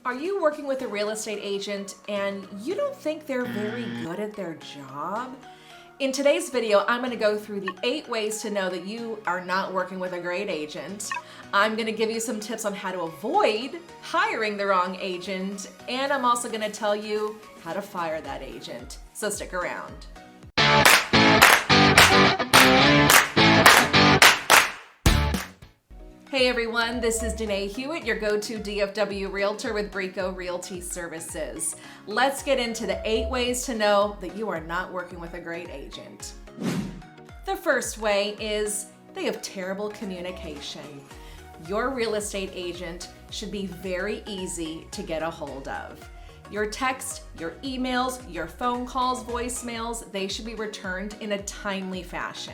Are you working with a real estate agent and you don't think they're very good at their job? In today's video, I'm going to go through the 8 ways to know that you are not working with a great agent. I'm going to give you some tips on how to avoid hiring the wrong agent, and I'm also going to tell you how to fire that agent. So stick around. Hey everyone, this is Danae Hewitt, your go-to DFW Realtor with Brico Realty Services. Let's get into the 8 ways to know that you are not working with a great agent. The first way is they have terrible communication. Your real estate agent should be very easy to get a hold of. Your text, your emails, your phone calls, voicemails, they should be returned in a timely fashion.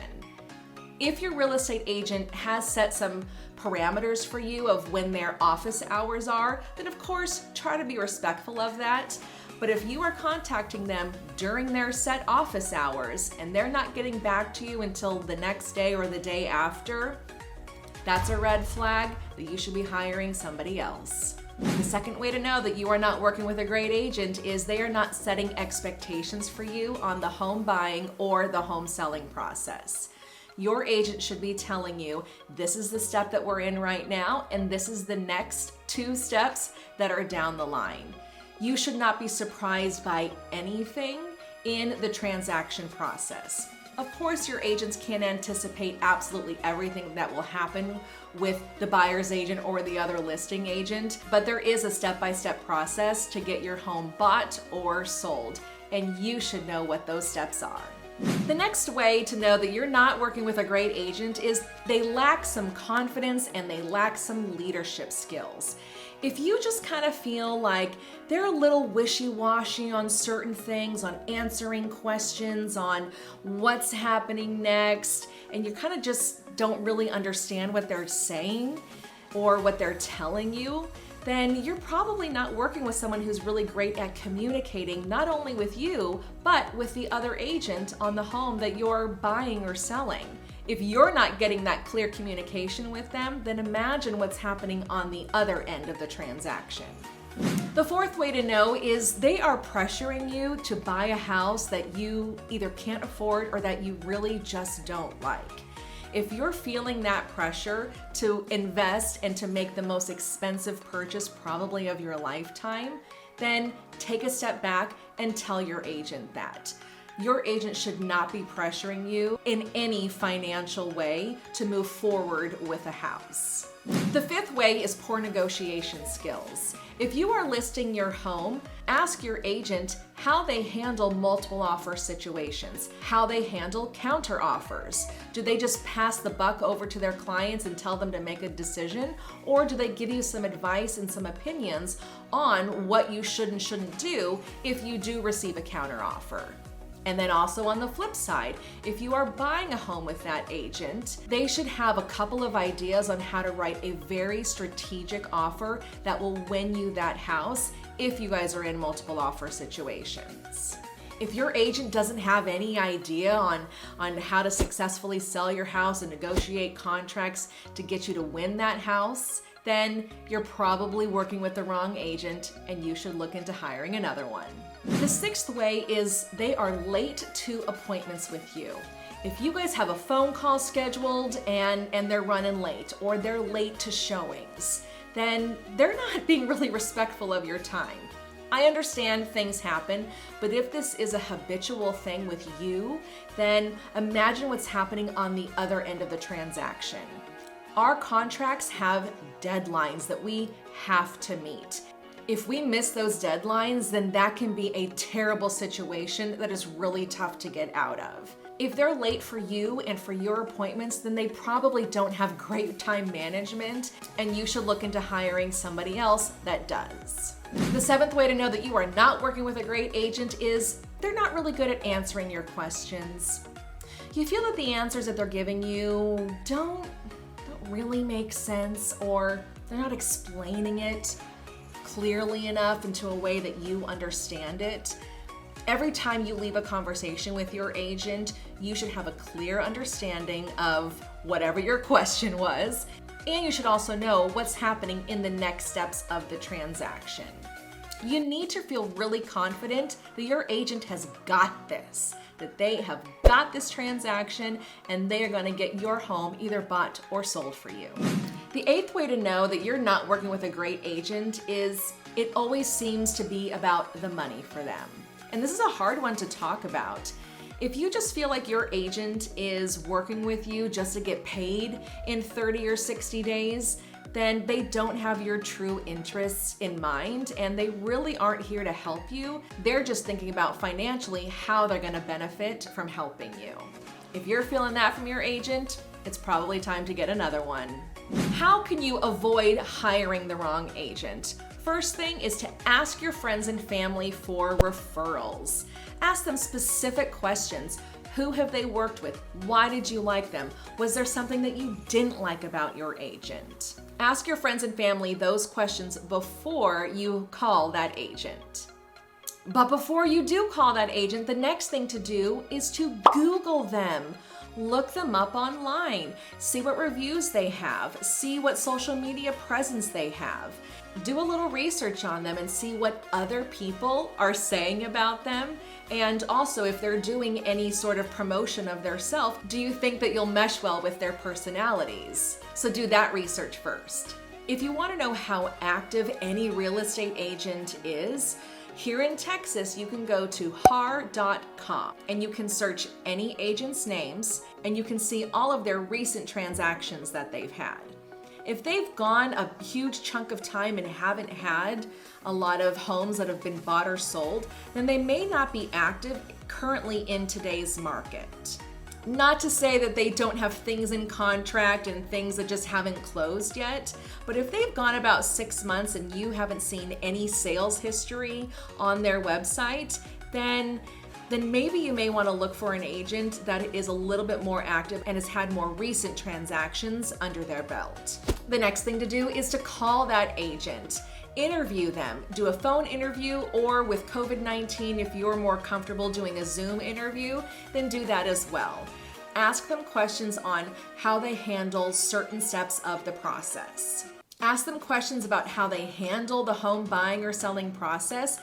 If your real estate agent has set some parameters for you of when their office hours are, then of course try to be respectful of that. But if you are contacting them during their set office hours and they're not getting back to you until the next day or the day after, that's a red flag that you should be hiring somebody else. The second way to know that you are not working with a great agent is they are not setting expectations for you on the home buying or the home selling process. Your agent should be telling you, this is the step that we're in right now, and this is the next 2 steps that are down the line. You should not be surprised by anything in the transaction process. Of course, your agents can't anticipate absolutely everything that will happen with the buyer's agent or the other listing agent, but there is a step-by-step process to get your home bought or sold, and you should know what those steps are. The next way to know that you're not working with a great agent is they lack some confidence and they lack some leadership skills. If you just kind of feel like they're a little wishy-washy on certain things, on answering questions, on what's happening next, and you kind of just don't really understand what they're saying or what they're telling you, then you're probably not working with someone who's really great at communicating, not only with you, but with the other agent on the home that you're buying or selling. If you're not getting that clear communication with them, then imagine what's happening on the other end of the transaction. The fourth way to know is they are pressuring you to buy a house that you either can't afford or that you really just don't like. If you're feeling that pressure to invest and to make the most expensive purchase probably of your lifetime, then take a step back and tell your agent that. Your agent should not be pressuring you in any financial way to move forward with a house. The 5th way is poor negotiation skills. If you are listing your home, ask your agent how they handle multiple offer situations, how they handle counter offers. Do they just pass the buck over to their clients and tell them to make a decision? Or do they give you some advice and some opinions on what you should and shouldn't do if you do receive a counter offer? And then also on the flip side, if you are buying a home with that agent, they should have a couple of ideas on how to write a very strategic offer that will win you that house if you guys are in multiple offer situations. If your agent doesn't have any idea on how to successfully sell your house and negotiate contracts to get you to win that house, then you're probably working with the wrong agent and you should look into hiring another one. The 6th way is they are late to appointments with you. If you guys have a phone call scheduled and they're running late or they're late to showings, then they're not being really respectful of your time. I understand things happen, but if this is a habitual thing with you, then imagine what's happening on the other end of the transaction. Our contracts have deadlines that we have to meet. If we miss those deadlines, then that can be a terrible situation that is really tough to get out of. If they're late for you and for your appointments, then they probably don't have great time management, and you should look into hiring somebody else that does. The 7th way to know that you are not working with a great agent is they're not really good at answering your questions. You feel that the answers that they're giving you don't really make sense, or they're not explaining it clearly enough into a way that you understand it. Every time you leave a conversation with your agent, you should have a clear understanding of whatever your question was. And you should also know what's happening in the next steps of the transaction. You need to feel really confident that your agent has got this, that they have got this transaction and they are going to get your home either bought or sold for you. The 8th way to know that you're not working with a great agent is it always seems to be about the money for them. And this is a hard one to talk about. If you just feel like your agent is working with you just to get paid in 30 or 60 days, then they don't have your true interests in mind and they really aren't here to help you. They're just thinking about financially how they're gonna benefit from helping you. If you're feeling that from your agent, it's probably time to get another one. How can you avoid hiring the wrong agent? First thing is to ask your friends and family for referrals. Ask them specific questions. Who have they worked with? Why did you like them? Was there something that you didn't like about your agent? Ask your friends and family those questions before you call that agent. But before you do call that agent, the next thing to do is to Google them. Look them up online. See what reviews they have. See what social media presence they have. Do a little research on them and see what other people are saying about them. And also, if they're doing any sort of promotion of their self, do you think that you'll mesh well with their personalities? So do that research first. If you want to know how active any real estate agent is, here in Texas, you can go to har.com and you can search any agent's names and you can see all of their recent transactions that they've had. If they've gone a huge chunk of time and haven't had a lot of homes that have been bought or sold, then they may not be active currently in today's market. Not to say that they don't have things in contract and things that just haven't closed yet, but if they've gone about 6 months and you haven't seen any sales history on their website, then maybe you may want to look for an agent that is a little bit more active and has had more recent transactions under their belt. The next thing to do is to call that agent. Interview them. Do a phone interview, or with COVID-19, if you're more comfortable doing a Zoom interview, then do that as well. Ask them questions on how they handle certain steps of the process. Ask them questions about how they handle the home buying or selling process.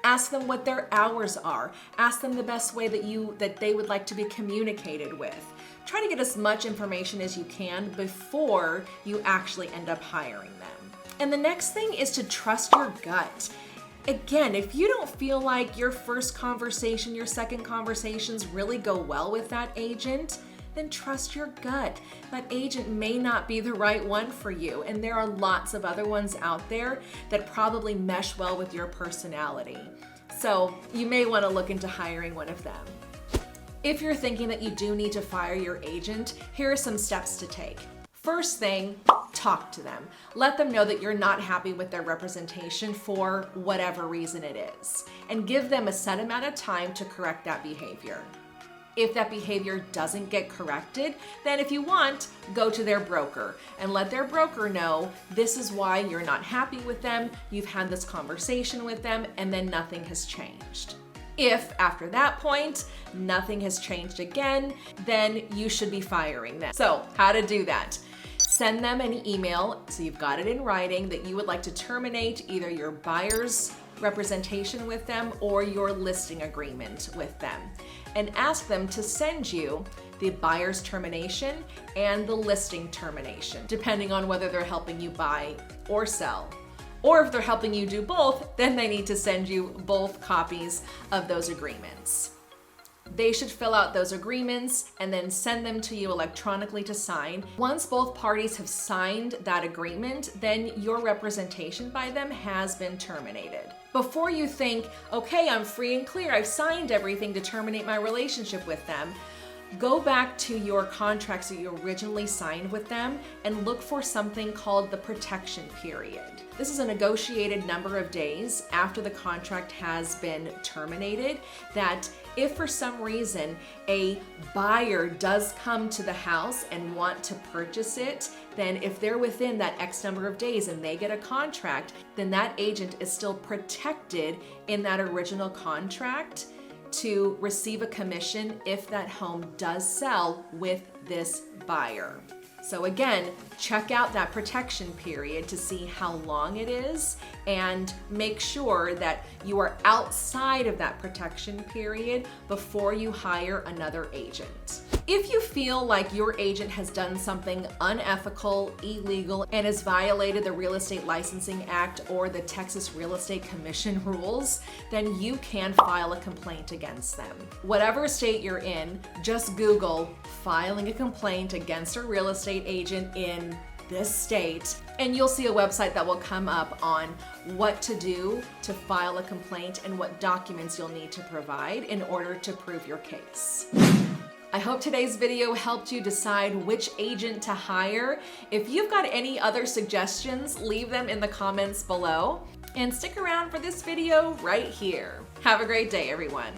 Ask them what their hours are. Ask them the best way that they would like to be communicated with. Try to get as much information as you can before you actually end up hiring them. And the next thing is to trust your gut. Again, if you don't feel like your first conversation, your second conversations really go well with that agent, then trust your gut. That agent may not be the right one for you, and there are lots of other ones out there that probably mesh well with your personality. So you may want to look into hiring one of them. If you're thinking that you do need to fire your agent, here are some steps to take. First thing, talk to them. Let them know that you're not happy with their representation for whatever reason it is, and give them a set amount of time to correct that behavior. If that behavior doesn't get corrected, then if you want, go to their broker and let their broker know this is why you're not happy with them, you've had this conversation with them, and then nothing has changed. If after that point, nothing has changed again, then you should be firing them. So how to do that? Send them an email, so you've got it in writing, that you would like to terminate either your buyer's representation with them or your listing agreement with them. And ask them to send you the buyer's termination and the listing termination, depending on whether they're helping you buy or sell. Or if they're helping you do both, then they need to send you both copies of those agreements. They should fill out those agreements and then send them to you electronically to sign. Once both parties have signed that agreement, then your representation by them has been terminated. Before you think, okay, I'm free and clear, I've signed everything to terminate my relationship with them, go back to your contracts that you originally signed with them and look for something called the protection period. This is a negotiated number of days after the contract has been terminated, that if for some reason a buyer does come to the house and want to purchase it, then if they're within that X number of days and they get a contract, then that agent is still protected in that original contract to receive a commission if that home does sell with this buyer. So again, check out that protection period to see how long it is and make sure that you are outside of that protection period before you hire another agent. If you feel like your agent has done something unethical, illegal, and has violated the Real Estate Licensing Act or the Texas Real Estate Commission rules, then you can file a complaint against them. Whatever state you're in, just Google filing a complaint against a real estate agent in this state, and you'll see a website that will come up on what to do to file a complaint and what documents you'll need to provide in order to prove your case. I hope today's video helped you decide which agent to hire. If you've got any other suggestions, leave them in the comments below. And stick around for this video right here. Have a great day, everyone.